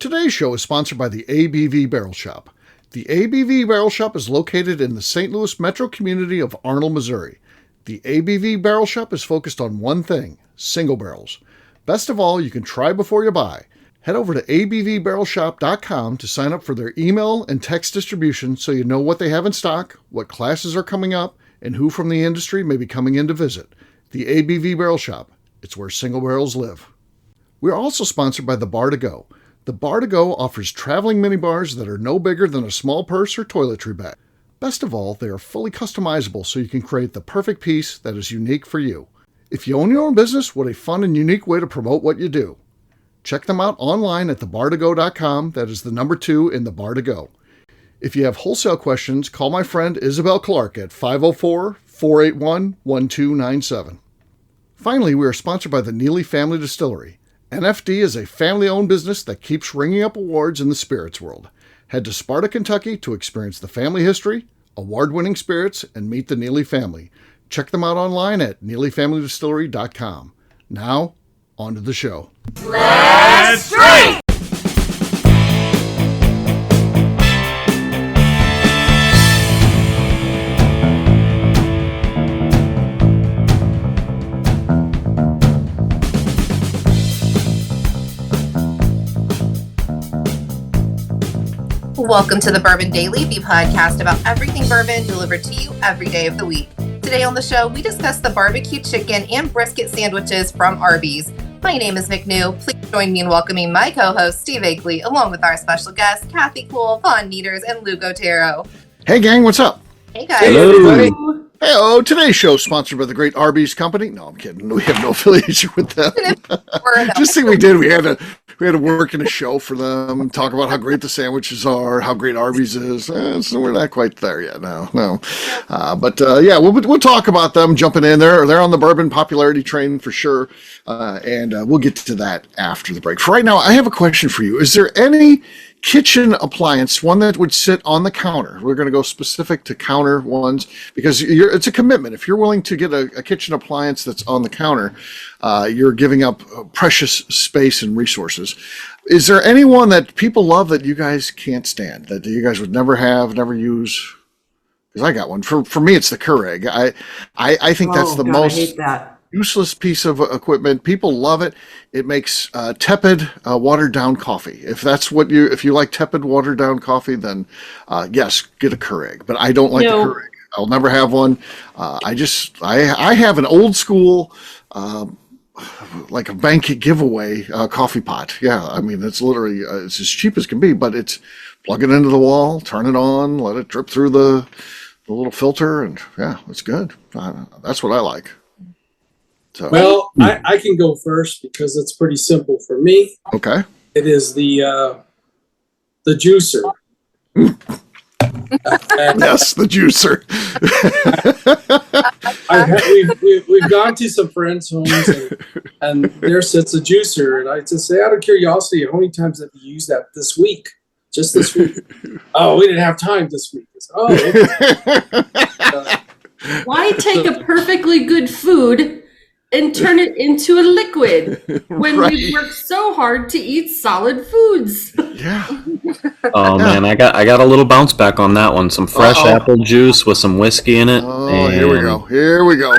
Today's show is sponsored by the ABV Barrel Shop. The ABV Barrel Shop is located in the St. Louis metro community of Arnold, Missouri. The ABV Barrel Shop is focused on one thing, single barrels. Best of all, you can try before you buy. Head over to abvbarrelshop.com to sign up for their email and text distribution so you know what they have in stock, what classes are coming up, and who from the industry may be coming in to visit. The ABV Barrel Shop. It's where single barrels live. We're also sponsored by the Bar to Go. The Bar to Go offers traveling minibars that are no bigger than a small purse or toiletry bag. Best of all, they are fully customizable so you can create the perfect piece that is unique for you. If you own your own business, what a fun and unique way to promote what you do. Check them out online at thebar2go.com. That is the number 2 in the Bar to Go. If you have wholesale questions, call my friend Isabel Clark at 504-481-1297. Finally, we are sponsored by the Neely Family Distillery. NFD is a family-owned business that keeps ringing up awards in the spirits world. Head to Sparta, Kentucky to experience the family history, award-winning spirits, and meet the Neely family. Check them out online at neelyfamilydistillery.com. Now, on to the show. Let's drink! Welcome to the Bourbon Daily, the podcast about everything bourbon delivered to you every day of the week. Today on the show, we discuss the barbecue chicken and brisket sandwiches from Arby's. My name is McNew. Please join me in welcoming my co-host, Steve Agley, along with our special guests, Kathy Cool, Vaughn Nieters, and Lou Gotero. Hey gang, what's up? Hey guys. Hello. Hey, today's show is sponsored by the great Arby's company. No, I'm kidding. We have no affiliation with them. Just think we did. We had to work in a show for them, talk about how great the sandwiches are, how great Arby's is. So we're not quite there yet. No. But we'll talk about them jumping in there. They're on the bourbon popularity train for sure. And we'll get to that after the break. For right now, I have a question for you. Is there any kitchen appliance, one that would sit on the counter? We're going to go specific to counter ones because it's a commitment. If you're willing to get a kitchen appliance that's on the counter, you're giving up precious space and resources. Is there anyone that people love that you guys can't stand, that you guys would never have, never use? Because I got one. For me, it's the Keurig. I think that's the most... I hate that. Useless piece of equipment. People love it. It makes tepid, watered down coffee. If you like tepid, watered down coffee, then yes, get a Keurig. But I don't like the Keurig. I'll never have one. I have an old school, like a bank giveaway coffee pot. Yeah, I mean it's literally it's as cheap as can be. But it's plug it into the wall, turn it on, let it drip through the little filter, and yeah, it's good. That's what I like. So. Well, I can go first because it's pretty simple for me. Okay. It is the juicer. Yes, the juicer. We've gone to some friends' homes and there sits a juicer, and I just say out of curiosity, how many times have you used that this week? Just this week? Oh, we didn't have time this week. Okay. Why take a perfectly good food and turn it into a liquid when we work so hard to eat solid foods? Yeah. Oh man, I got a little bounce back on that one. Some fresh apple juice with some whiskey in it. Oh, here we go.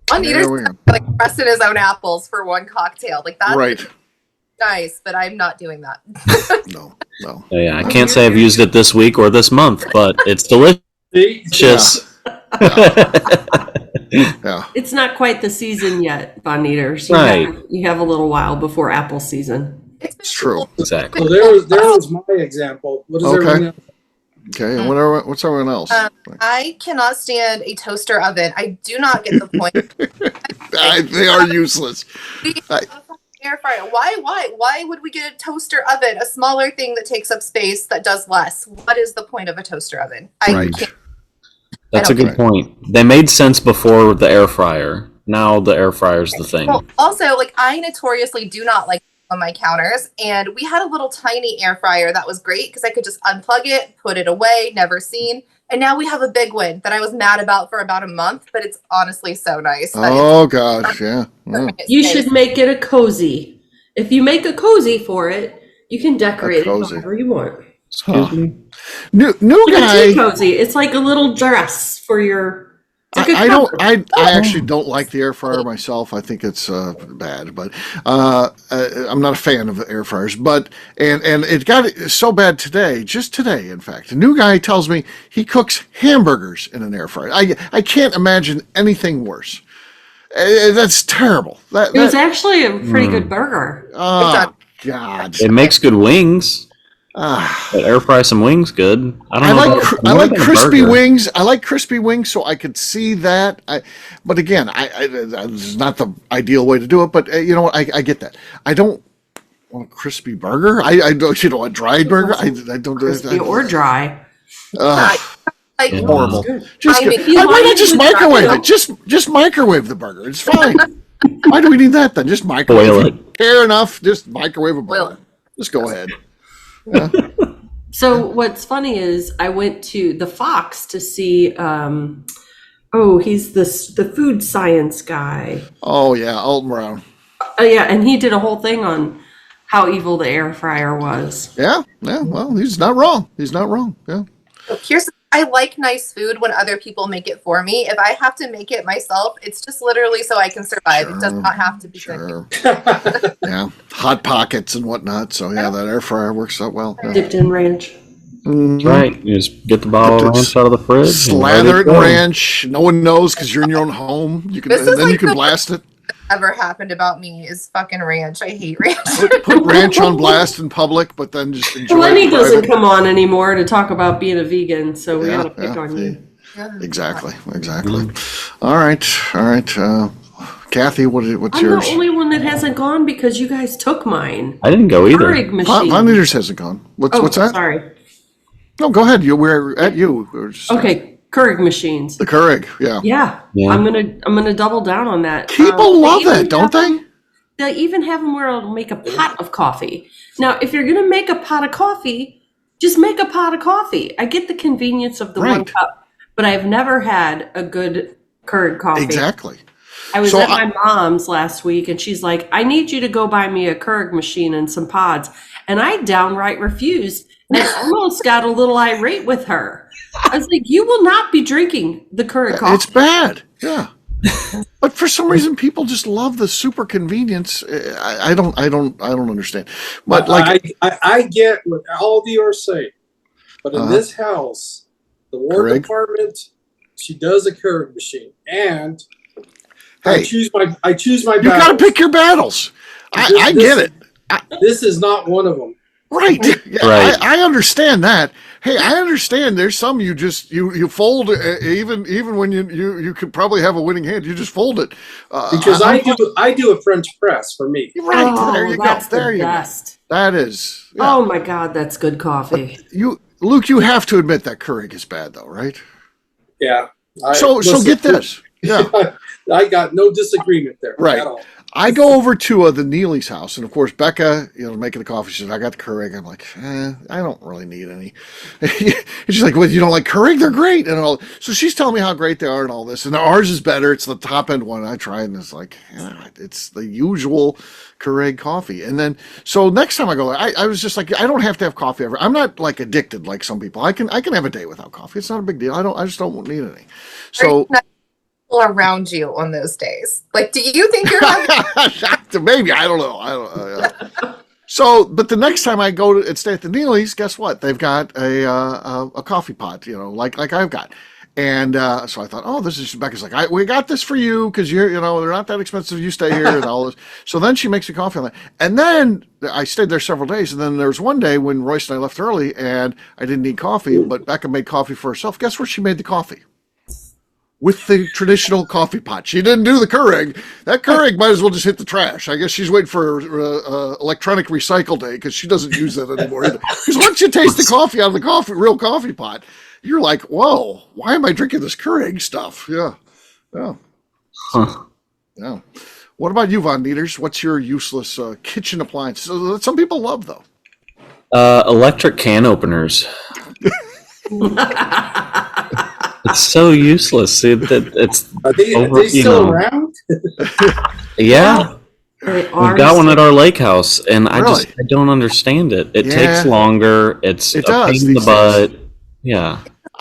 Nieters like pressing his own apples for one cocktail. Like that's right. Nice, but I'm not doing that. No. Yeah, I can't say I've used it this week or this month, but it's delicious. Yeah. It's not quite the season yet, Vaughn Nieters. You have a little while before apple season. It's true. Exactly. So there was my example. What is everyone else? Okay, and what's everyone else? I cannot stand a toaster oven. I do not get the point. They are useless. Air fryer. Why would we get a toaster oven? A smaller thing that takes up space that does less. What is the point of a toaster oven? That's a good point. They made sense before the air fryer. Now the air fryer is the thing. Well, also, I notoriously do not like on my counters, and we had a little tiny air fryer that was great because I could just unplug it, put it away, never seen. And now we have a big one that I was mad about for about a month, but it's honestly so nice. Oh gosh, yeah. You should make it a cozy. If you make a cozy for it, You can decorate it cozy. however you want. Excuse me. New It's guy. too cozy. It's like a little dress for your. I actually don't like the air fryer myself. I think it's bad, but I'm not a fan of the air fryers. But and it got so bad today, just today, in fact. A new guy tells me he cooks hamburgers in an air fryer. I can't imagine anything worse. That's terrible. It was actually a pretty good burger. Oh God! It makes good wings. But air fry some wings good. I like crispy wings. I like crispy wings, so I could see that. But again, this is not the ideal way to do it. But you know what? I get that. I don't want a crispy burger. I don't. A dried burger. I don't do crispy or dry. Horrible. Just why not just microwave it? Just microwave the burger. It's fine. Why do we need that then? Just microwave Boil it. Fair enough. Just microwave a burger. Just go ahead. Yeah. So what's funny is I went to the Fox to see he's the food science guy. Oh yeah, Alton Brown. Yeah, and he did a whole thing on how evil the air fryer was. Yeah, well, he's not wrong. Yeah. I like nice food when other people make it for me. If I have to make it myself, it's just literally so I can survive. It does not have to be good. Yeah, Hot Pockets and whatnot. So yeah, that air fryer works out well. Yeah. Dipped in ranch. Mm-hmm. Right, you just get the bottle of ranch out of the fridge. Slather it in ranch. No one knows because you're in your own home. You can, and then you can blast it. Ever happened about me is fucking ranch. I hate ranch. Put ranch on blast in public, but then just enjoy Lenny it. doesn't come on anymore to talk about being a vegan, so we gotta pick on you. Exactly. All right. Kathy, what's yours? I'm the only one that hasn't gone because you guys took mine. I didn't go either. Keurig machine. Von Nieters hasn't gone. What's that? Sorry. No, go ahead. We're at you. Okay. Keurig machines. The Keurig, yeah. I'm gonna double down on that. People love that, don't they? They even have them where it'll make a pot of coffee. Now, if you're gonna make a pot of coffee, just make a pot of coffee. I get the convenience of the one cup, but I've never had a good Keurig coffee. Exactly. I was at my mom's last week, and she's like, "I need you to go buy me a Keurig machine and some pods," and I downright refused. And I almost got a little irate with her. I was like, "You will not be drinking the Keurig coffee. It's bad." Yeah. But for some reason, people just love the super convenience. I don't understand. But I get what all of you are saying, but in this house, the war department, she does a Keurig machine, and I choose my battles. You got to pick your battles. I get it. This is not one of them. Right. Yeah, right. I understand that. Hey, I understand there's some you just you fold even when you could probably have a winning hand, you just fold it. Because I do a French press for me. Right. There you go. There you go. That is. Yeah. Oh my God, that's good coffee. Luke, you have to admit that Keurig is bad though, right? Yeah. So get this. Yeah. I got no disagreement there. Right. At all. I go over to the Neely's house, and of course Becca, making the coffee. She says, "I got the Keurig." I'm like, I don't really need any. And she's like, "Well, you don't like Keurig? They're great." And all. So she's telling me how great they are and all this. And ours is better. It's the top end one. I tried, and it's like, it's the usual Keurig coffee. And then, so next time I go, I was just like, I don't have to have coffee ever. I'm not like addicted like some people. I can have a day without coffee. It's not a big deal. I just don't need any. So. Around you on those days, like, do you think you're having maybe I don't know. So, but the next time I go to and stay at the Neely's, guess what? They've got a coffee pot, like I've got. And so I thought, this is Becca's like, we got this for you because they're not that expensive. You stay here and all this. So then she makes me coffee on that. And then I stayed there several days. And then there was one day when Royce and I left early and I didn't need coffee, but Becca made coffee for herself. Guess where she made the coffee? With the traditional coffee pot. She didn't do the Keurig. That Keurig might as well just hit the trash. I guess she's waiting for electronic recycle day because she doesn't use that anymore either. Because once you taste the coffee out of the real coffee pot, you're like, whoa, why am I drinking this Keurig stuff? Yeah. Huh. Yeah. What about you, Von Nieters? What's your useless kitchen appliance that some people love, though? Electric can openers. It's so useless. It's are they still around? Yeah. They We've are got one at so- our lake house, and I Really? don't understand it. It Yeah. takes longer. It's It a does pain in the these butt. Yeah.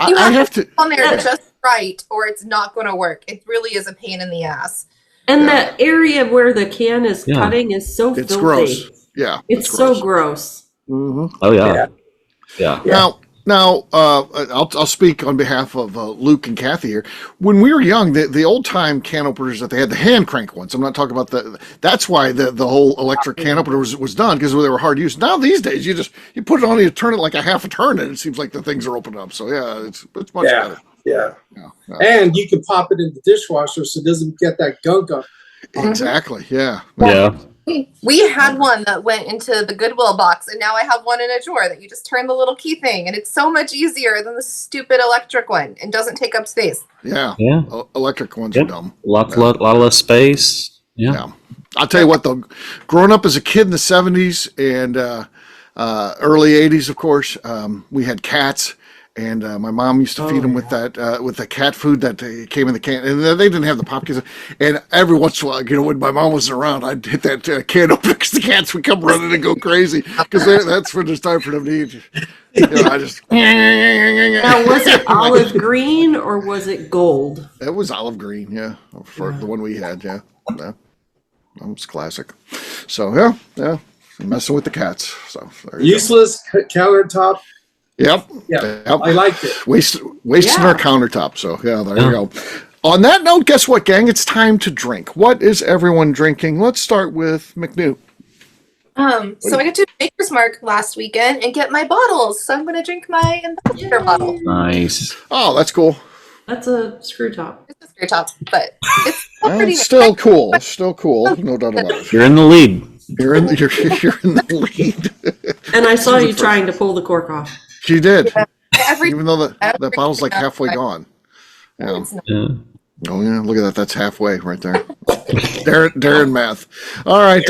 You I have to. on there just right, or it's not going to work. It really is a pain in the ass. And Yeah. the area where the can is Yeah. cutting is so It's filthy. gross. Yeah. It's so gross. Mm-hmm. Oh yeah. Yeah. Now, I'll speak on behalf of Luke and Kathy here. When we were young, the old time can openers that they had, the hand crank ones. I'm not talking about that's why the whole electric can opener was done, because they were hard to use. Now these days, you put it on, you turn it like a half a turn, and it seems like the things are opened up. So yeah, it's much better. Yeah. Yeah. And you can pop it in the dishwasher so it doesn't get that gunk up. Exactly. Yeah. Yeah. We had one that went into the Goodwill box, and now I have one in a drawer that you just turn the little key thing, and it's so much easier than the stupid electric one and doesn't take up space. Yeah. Yeah. Electric ones are dumb. Lot less space. Yeah. Yeah. I'll tell you what, though, growing up as a kid in the 70s and early 80s, of course, we had cats. And my mom used to feed them with the cat food that came in the can, and they didn't have the pop cans. And every once in a while, when my mom was around, I'd hit that can open because the cats would come running and go crazy because that's when it's time for them to eat. I just. Now, was it olive green or was it gold? It was olive green, yeah, for the one we had, yeah. That was classic. So yeah, messing with the cats. So there you Useless countertop. Yep. I liked it. Wasting our countertop. So yeah, there you go. On that note, guess what, gang? It's time to drink. What is everyone drinking? Let's start with McNew. So I got to Maker's Mark last weekend and get my bottles. So I'm going to drink my ambassador bottle. Nice. Oh, that's cool. That's a screw top. It's a screw top, but it's still pretty nice. Still cool. Still cool. No doubt about it. You're in the lead. You're in the lead. And I saw you trying to pull the cork off. She did. Every Even though that bottle's like halfway gone. Yeah. Yeah. Oh yeah, look at that. That's halfway right there. Darren math. All right.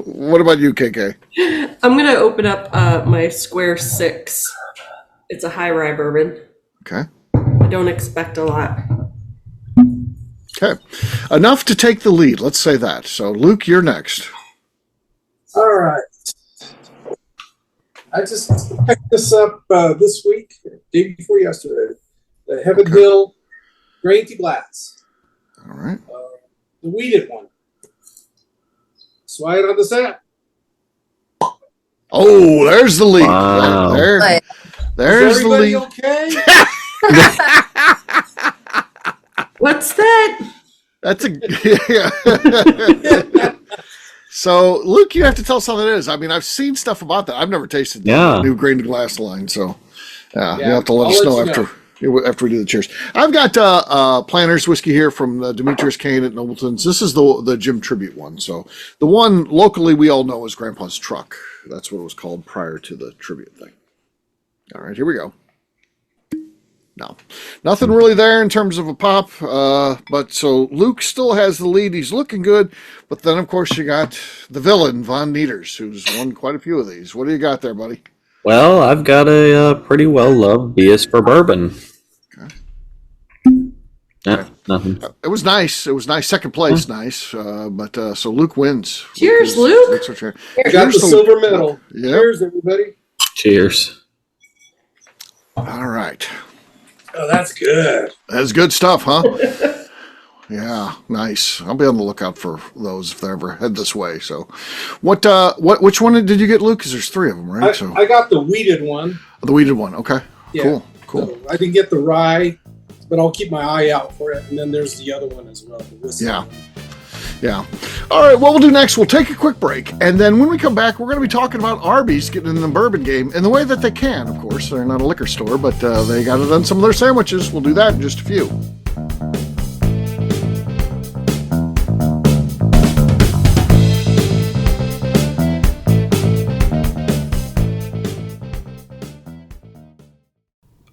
What about you, KK? I'm going to open up my Square 6. It's a high rye bourbon. Okay. I don't expect a lot. Okay. Enough to take the lead. Let's say that. So, Luke, you're next. All right. I just picked this up this week, day before yesterday. The Heaven Hill Grain to Glass. All right. The weeded one. Slide on the set. Oh, there's the lead. Wow. There's Is the everybody lead. okay? What's that? That's a. So, Luke, you have to tell us how that is. I mean, I've seen stuff about that. I've never tasted the new grain to glass line. So, you have to let us know after we do the cheers. I've got Planters whiskey here from Demetrius Kane at Nobleton's. This is the Jim Tribute one. So, the one locally we all know is Grandpa's Truck. That's what it was called prior to the tribute thing. All right, here we go. No, nothing really there in terms of a pop. But so Luke still has the lead. He's looking good. But then, of course, you got the villain, Von Nieters, who's won quite a few of these. What do you got there, buddy? Well, I've got a pretty well-loved B is for bourbon. Okay. Yeah, nothing. It was nice. It was nice. Second place, nice. So Luke wins. Cheers, Luke. I got the silver medal. Yep. Cheers, everybody. Cheers. All right. Oh, that's good. That's good stuff, huh? Yeah, nice. I'll be on the lookout for those if they ever head this way. So, which one did you get, Luke? Because there's three of them, right? I got the weeded one. The weeded one. Okay. Yeah. Cool. So I didn't get the rye, but I'll keep my eye out for it. And then there's the other one as well. The whiskey. Yeah. All right, what we'll do next, we'll take a quick break. And then when we come back, we're going to be talking about Arby's getting in the bourbon game in the way that they can, of course. They're not a liquor store, but they got it on some of their sandwiches. We'll do that in just a few.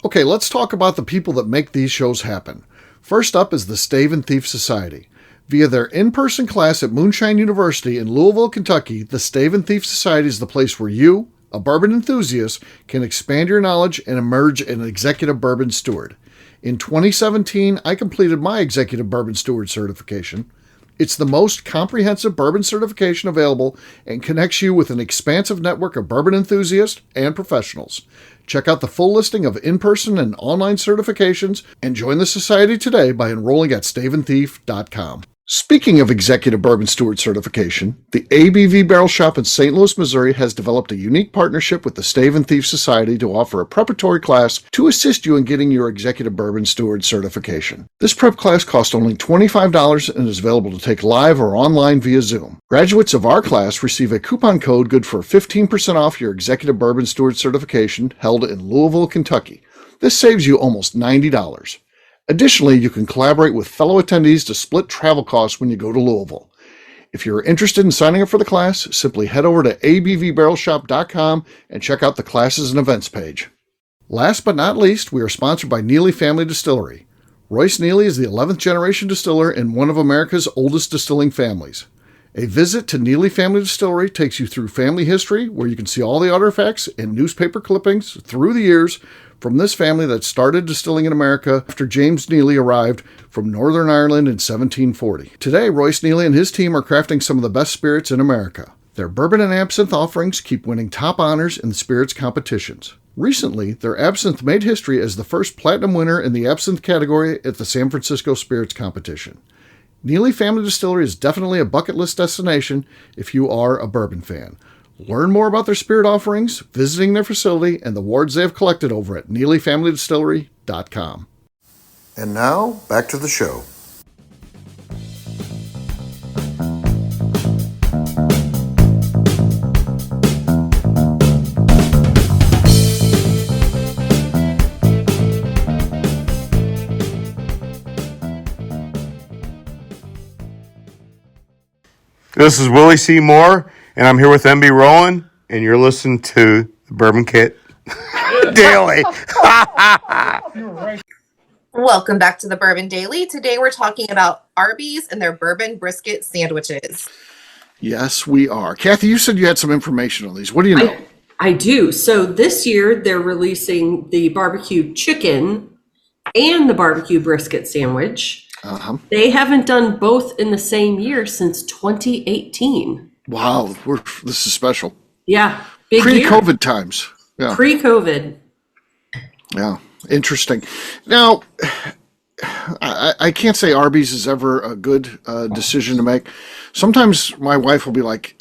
Okay, let's talk about the people that make these shows happen. First up is the Stave and Thief Society. Via their in-person class at Moonshine University in Louisville, Kentucky, the Stave and Thief Society is the place where you, a bourbon enthusiast, can expand your knowledge and emerge an executive bourbon steward. In 2017, I completed my executive bourbon steward certification. It's the most comprehensive bourbon certification available and connects you with an expansive network of bourbon enthusiasts and professionals. Check out the full listing of in-person and online certifications and join the society today by enrolling at staveandthief.com. Speaking of Executive Bourbon Steward certification, the ABV Barrel Shop in St. Louis, Missouri has developed a unique partnership with the Stave and Thief Society to offer a preparatory class to assist you in getting your Executive Bourbon Steward certification. This prep class costs only $25 and is available to take live or online via Zoom. Graduates of our class receive a coupon code good for 15% off your Executive Bourbon Steward certification held in Louisville, Kentucky. This saves you almost $90. Additionally, you can collaborate with fellow attendees to split travel costs when you go to Louisville. If you're interested in signing up for the class, simply head over to abvbarrelshop.com and check out the classes and events page. Last but not least, we are sponsored by Neely Family Distillery. Royce Neely is the 11th generation distiller in one of America's oldest distilling families. A visit to Neely Family Distillery takes you through family history, where you can see all the artifacts and newspaper clippings through the years from this family that started distilling in America after James Neely arrived from Northern Ireland in 1740. Today, Royce Neely and his team are crafting some of the best spirits in America. Their bourbon and absinthe offerings keep winning top honors in the spirits competitions. Recently, their absinthe made history as the first platinum winner in the absinthe category at the San Francisco Spirits Competition. Neely Family Distillery is definitely a bucket list destination if you are a bourbon fan. Learn more about their spirit offerings, visiting their facility, and the awards they have collected over at NeelyFamilyDistillery.com. And now, back to the show. This is Willie C. Moore, and I'm here with MB Rowland, and you're listening to the Bourbon Kit Daily. Welcome back to the Bourbon Daily. Today we're talking about Arby's and their bourbon brisket sandwiches. Yes, we are. Kathy, you said you had some information on these. What do you know? I do. So this year they're releasing the barbecue chicken and the barbecue brisket sandwich. Uh-huh. They haven't done both in the same year since 2018. Wow, this is special. Yeah, big Pre-COVID year. times. Yeah. Pre-COVID. Yeah, interesting. Now, I can't say Arby's is ever a good decision to make. Sometimes my wife will be like,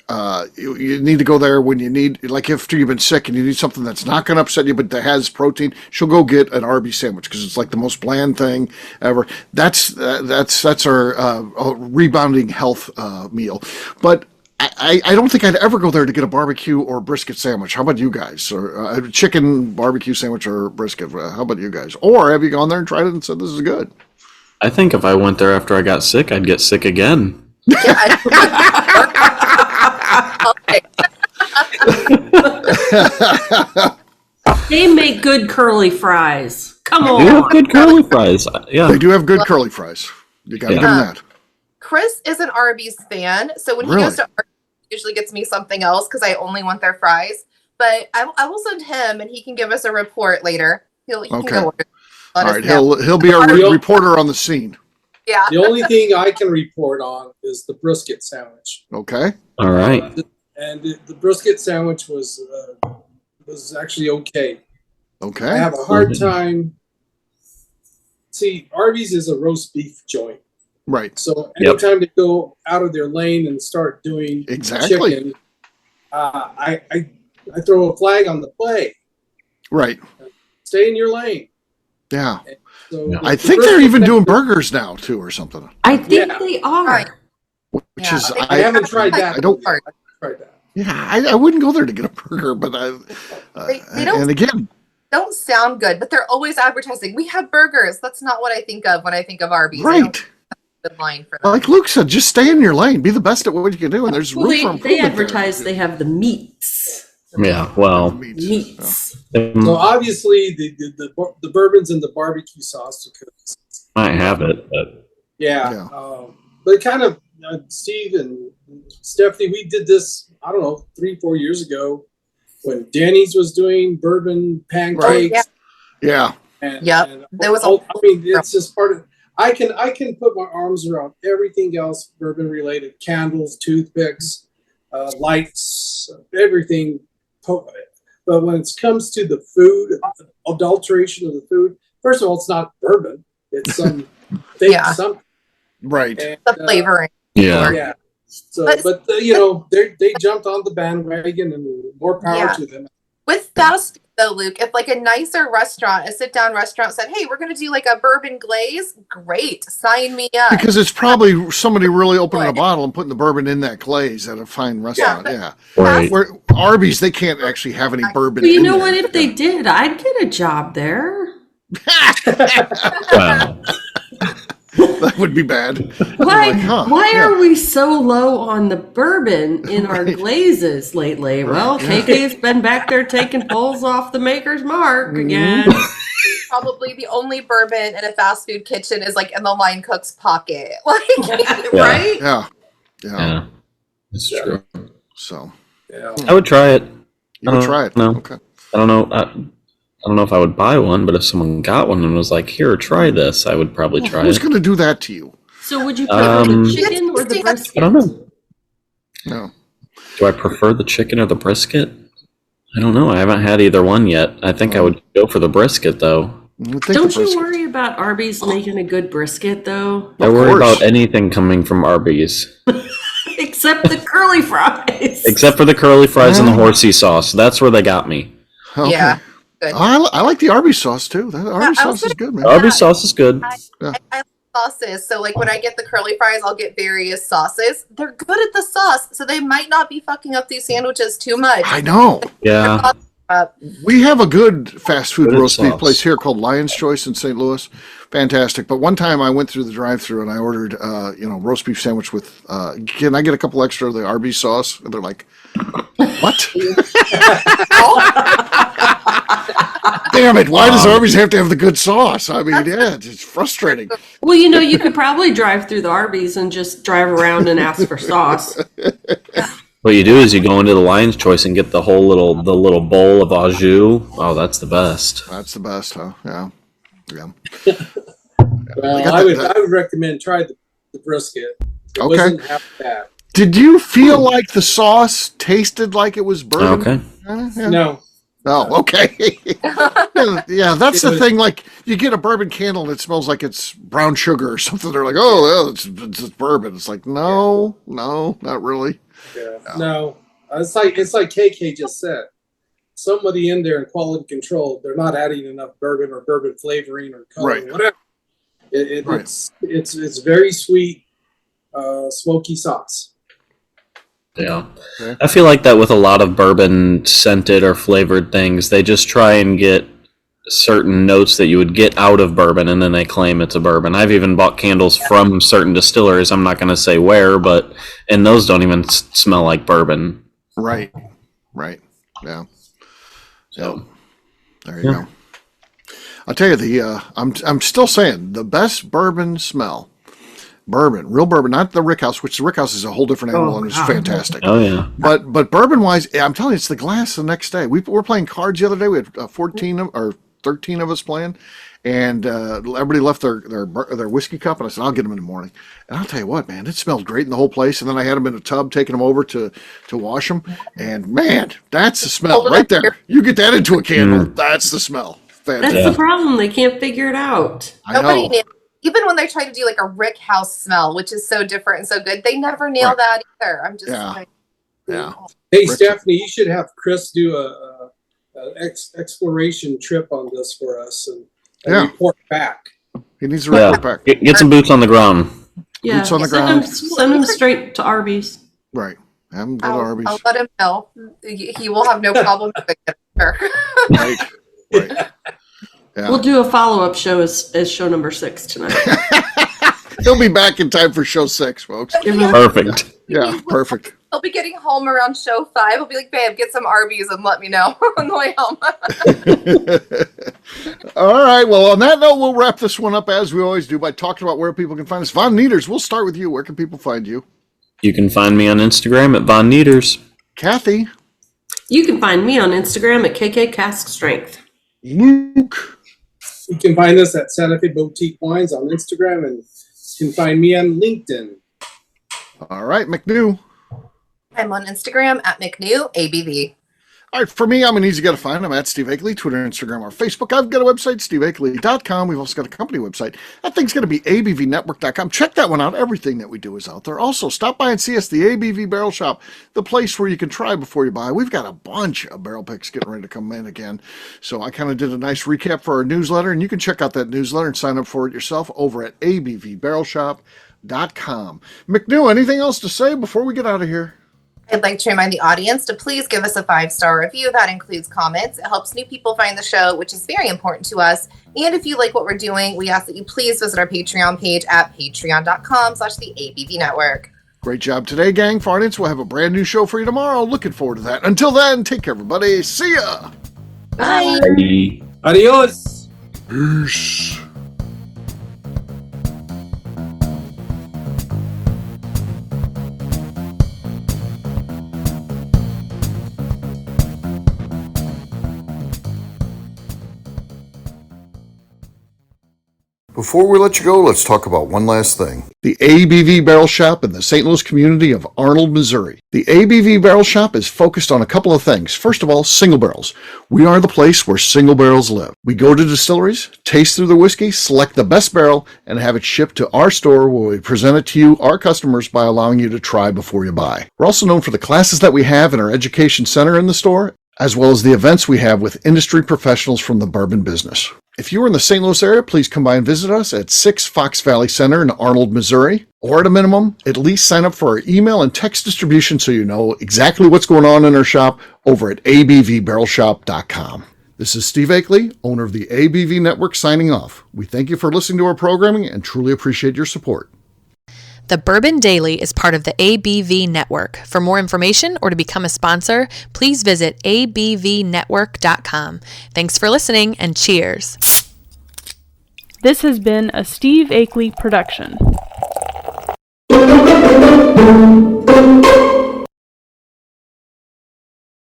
you need to go there when you need, like after you've been sick and you need something that's not going to upset you, but that has protein. She'll go get an Arby's sandwich because it's like the most bland thing ever. That's our rebounding health meal. But I don't think I'd ever go there to get a barbecue or brisket sandwich. How about you guys? Or a chicken barbecue sandwich or brisket? How about you guys? Or have you gone there and tried it and said this is good? I think if I went there after I got sick, I'd get sick again. They make good curly fries. Come on. They have good curly fries. Yeah. They do have good curly fries. You got to give them that. Chris is an Arby's fan, so when he Really? goes to Arby's, he usually gets me something else because I only want their fries. But I will send him, and he can give us a report later. He can go order. All right, he'll be our reporter on the scene. Yeah. The only thing I can report on is the brisket sandwich. Okay. All right. And the brisket sandwich was actually okay. Okay. I have a hard time. See, Arby's is a roast beef joint. Right. So anytime they go out of their lane and start doing chicken, I throw a flag on the play. Right. Stay in your lane. Yeah. So I think they're even doing burgers now too, or something. I think they are. Right. Which is I haven't tried that. I don't. I tried that. Yeah, I wouldn't go there to get a burger, but They don't, and again, don't sound good, but they're always advertising. We have burgers. That's not what I think of when I think of Arby's. right. Good line for them. Like Luke said, just stay in your lane. Be the best at what you can do, and there's room for improvement. They advertise they have the meats. Yeah. Well. Meats. So obviously the bourbons and the barbecue sauce Might have it, but yeah. But kind of Steve and Stephanie, we did this, I don't know, 3-4 years ago when Denny's was doing bourbon pancakes. Yeah. There was I mean, it's just part of. I can put my arms around everything else bourbon related: candles, toothpicks, lights, everything. But when it comes to the food, adulteration of the food, first of all, it's not bourbon; it's some fake something. Right. And, The flavoring. Yeah. So, but they jumped on the bandwagon, and more power to them. With fast food, though, Luke, if like a nicer restaurant, a sit-down restaurant said, "Hey, we're going to do like a bourbon glaze," great, sign me up. Because it's probably somebody really opening a bottle and putting the bourbon in that glaze at a fine restaurant. Yeah. Right. Where Arby's, they can't actually have any bourbon. Well, you know in what? there. If they did, I'd get a job there. Wow. That would be bad. Why are we so low on the bourbon in our glazes lately? Well, KK's been back there taking pulls off the maker's mark again. Probably the only bourbon in a fast food kitchen is like in the line cook's pocket. Like, right? Yeah. It's true. So, I would try it. You would try it? No. Okay. I don't know. I don't know if I would buy one, but if someone got one and was like, "Here, try this," I would probably try Who's it. going to do that to you? So would you prefer the chicken or the brisket? I don't know. No. Do I prefer the chicken or the brisket? I don't know. I haven't had either one yet. I think I would go for the brisket, though. Don't you worry about Arby's making a good brisket, though? I worry about anything coming from Arby's. Except the curly fries. Except for the curly fries and the horsey sauce. That's where they got me. Okay. Yeah. Good. I like the Arby's sauce, too. That Arby's sauce is good, man. Arby's sauce is good. I like sauces. So like when I get the curly fries, I'll get various sauces. They're good at the sauce, so they might not be fucking up these sandwiches too much. I know. Yeah. We have a good fast food Good roast beef sauce. place here called Lion's Choice in St. Louis. Fantastic. But one time I went through the drive-thru and I ordered, roast beef sandwich with, can I get a couple extra of the Arby's sauce? And they're like, what? Damn it. Why does Arby's have to have the good sauce? I mean, it's frustrating. Well, you could probably drive through the Arby's and just drive around and ask for sauce. What you do is you go into the Lion's Choice and get the little bowl of au jus. Oh, that's the best. That's the best, huh? Yeah. Well, I would recommend try the brisket. It wasn't half bad. Did you feel like the sauce tasted like it was bourbon? Okay. No. Oh, okay. Yeah, that's the thing. Like, you get a bourbon candle and it smells like it's brown sugar or something. They're like, oh, it's bourbon. It's like, no, not really. Yeah. No. It's like KK just said. Somebody in there in quality control, they're not adding enough bourbon or bourbon flavoring or color or whatever. It's very sweet, smoky sauce. Yeah. Okay. I feel like that with a lot of bourbon scented or flavored things, they just try and get certain notes that you would get out of bourbon and then they claim it's a bourbon. I've even bought candles from certain distilleries. I'm not going to say where, and those don't even smell like bourbon. Right. Yeah. So there you go. I'll tell you I'm still saying the best bourbon smell. Real bourbon, not the Rickhouse, which the Rickhouse is a whole different animal and it's fantastic. Oh yeah. But bourbon wise, I'm telling you, it's the glass the next day. We were playing cards the other day. We had 14 or 13 of us playing, and everybody left their whiskey cup, and I said, I'll get them in the morning. And I'll tell you what, man, it smelled great in the whole place. And then I had them in a tub, taking them over to wash them, and man, that's the smell right there. You get that into a candle, that's the smell. Fantastic. That's the problem. They can't figure it out. Nobody nails. Even when they try to do like a Rick House smell, which is so different and so good, they never nail that either. I'm just like, Hey, Stephanie, you should have Chris do a exploration trip on this for us and report back. He needs to report back. Get some boots on the ground. Yeah, boots on the ground. Send him straight to Arby's. Right. Have him go to Arby's. I'll let him know. He will have no problem with it. Right. Yeah. We'll do a follow-up show as show number 6 tonight. He'll be back in time for show 6, folks. Perfect. Yeah, perfect. He'll be getting home around show 5. He'll be like, babe, get some Arby's and let me know on the way home. All right. Well, on that note, we'll wrap this one up as we always do by talking about where people can find us. Von Nieters, we'll start with you. Where can people find you? You can find me on Instagram at Von Nieters. Kathy. You can find me on Instagram at KK Cask Strength. Luke. You can find us at Santa Fe Boutique Wines on Instagram, and you can find me on LinkedIn. All right, McNew. I'm on Instagram at McNew ABV. All right, for me, I'm an easy guy to find. I'm at Steve Akeley, Twitter, Instagram, or Facebook. I've got a website, steveakeley.com. We've also got a company website. That thing's going to be abvnetwork.com. Check that one out. Everything that we do is out there. Also, stop by and see us, the ABV Barrel Shop, the place where you can try before you buy. We've got a bunch of barrel picks getting ready to come in again. So I kind of did a nice recap for our newsletter, and you can check out that newsletter and sign up for it yourself over at abvbarrelshop.com. McNew, anything else to say before we get out of here? I'd like to remind the audience to please give us a 5-star review. That includes comments. It helps new people find the show, which is very important to us. And if you like what we're doing, we ask that you please visit our Patreon page at patreon.com/the ABV Network. Great job today, gang. For audience, we'll have a brand new show for you tomorrow. Looking forward to that. Until then, take care, everybody. See ya. Bye. Adios. Peace. Before we let you go, let's talk about one last thing. The ABV Barrel Shop in the St. Louis community of Arnold, Missouri. The ABV Barrel Shop is focused on a couple of things. First of all, single barrels. We are the place where single barrels live. We go to distilleries, taste through the whiskey, select the best barrel, and have it shipped to our store where we present it to you, our customers, by allowing you to try before you buy. We're also known for the classes that we have in our education center in the store, as well as the events we have with industry professionals from the bourbon business. If you are in the St. Louis area, please come by and visit us at 6 Fox Valley Center in Arnold, Missouri. Or at a minimum, at least sign up for our email and text distribution so you know exactly what's going on in our shop over at abvbarrelshop.com. This is Steve Akeley, owner of the ABV Network, signing off. We thank you for listening to our programming and truly appreciate your support. The Bourbon Daily is part of the ABV Network. For more information or to become a sponsor, please visit abvnetwork.com. Thanks for listening and cheers. This has been a Steve Akeley production.